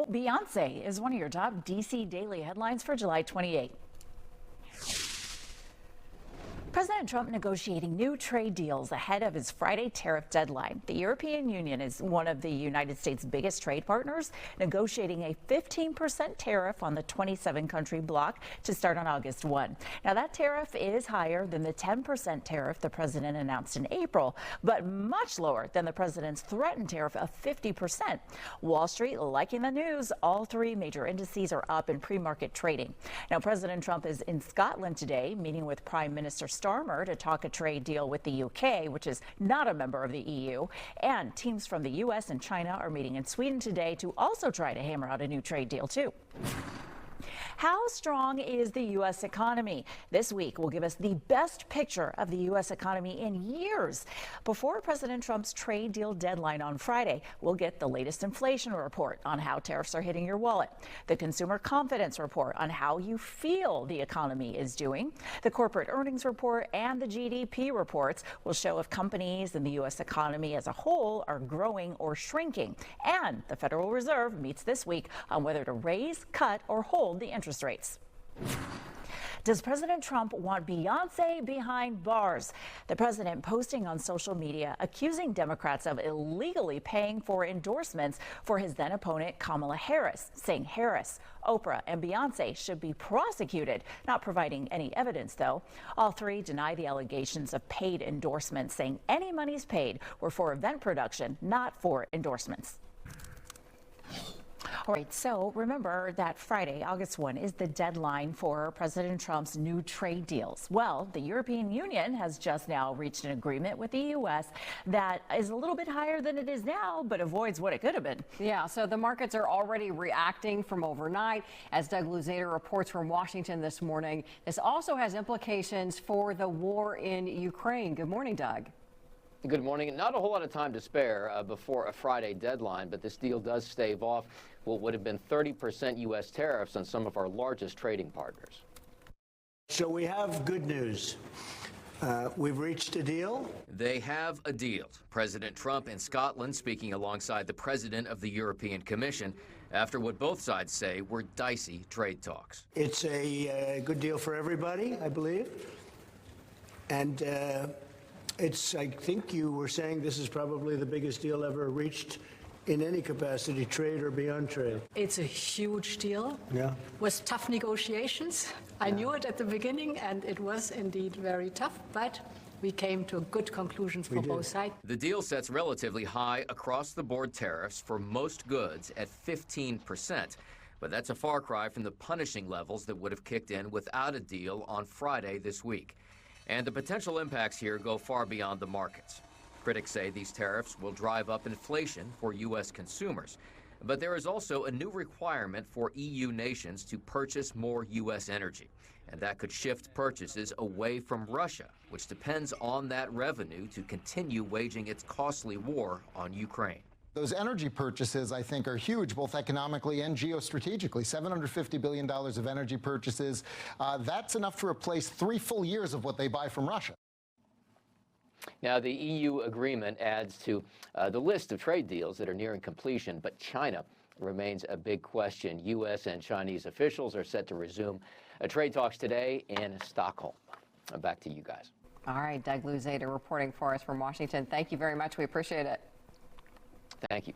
Well, Beyoncé is one of your top DC daily headlines for July 28. President Trump negotiating new trade deals ahead of his Friday tariff deadline. The European Union is one of the United States' biggest trade partners, negotiating a 15% tariff on the 27-country bloc to start on August 1. Now, that tariff is higher than the 10% tariff the president announced in April, but much lower than the president's threatened tariff of 50%. Wall Street liking the news. All three major indices are up in pre-market trading. Now, President Trump is in Scotland today, meeting with Prime Minister Starmer to talk a trade deal with the UK, which is not a member of the EU. And teams from the US and China are meeting in Sweden today to also try to hammer out a new trade deal, too. How strong is the U.S. economy? This week will give us the best picture of the U.S. economy in years. Before President Trump's trade deal deadline on Friday, we'll get the latest inflation report on how tariffs are hitting your wallet, the consumer confidence report on how you feel the economy is doing, the corporate earnings report, and the GDP reports will show if companies and the U.S. economy as a whole are growing or shrinking. And the Federal Reserve meets this week on whether to raise, cut, or hold the interest rates. Does President Trump want Beyoncé behind bars? The president posting on social media accusing Democrats of illegally paying for endorsements for his then opponent Kamala Harris, saying Harris, Oprah, and Beyoncé should be prosecuted, not providing any evidence, though. All three deny the allegations of paid endorsements, saying any monies paid were for event production, not for endorsements. All right, so remember that Friday, August 1, is the deadline for President Trump's new trade deals. Well, the European Union has just now reached an agreement with the U.S. that is a little bit higher than it is now, but avoids what it could have been. Yeah, so the markets are already reacting from overnight. As Doug Luzader reports from Washington this morning, this also has implications for the war in Ukraine. Good morning, Doug. Good morning. Not a whole lot of time to spare before a Friday deadline, but this deal does stave off what would have been 30% U.S. tariffs on some of our largest trading partners. So we have good news. We've reached a deal. They have a deal. President Trump in Scotland speaking alongside the president of the European Commission after what both sides say were dicey trade talks. It's a good deal for everybody, I believe. And I think you were saying this is probably the biggest deal ever reached in any capacity, trade or beyond trade. It's a huge deal. Yeah. With tough negotiations. I knew it at the beginning, and it was indeed very tough, but we came to good conclusions for both sides. The deal sets relatively high across-the-board tariffs for most goods at 15%. But that's a far cry from the punishing levels that would have kicked in without a deal on Friday this week. And the potential impacts here go far beyond the markets. Critics say these tariffs will drive up inflation for U.S. consumers. But there is also a new requirement for EU nations to purchase more U.S. energy. And that could shift purchases away from Russia, which depends on that revenue to continue waging its costly war on Ukraine. Those energy purchases, I think, are huge, both economically and geostrategically. $750 billion of energy purchases. That's enough to replace 3 full years of what they buy from Russia. Now, the EU agreement adds to the list of trade deals that are nearing completion, but China remains a big question. U.S. and Chinese officials are set to resume trade talks today in Stockholm. Back to you guys. All right, Doug Luzader reporting for us from Washington. Thank you very much. We appreciate it. Thank you.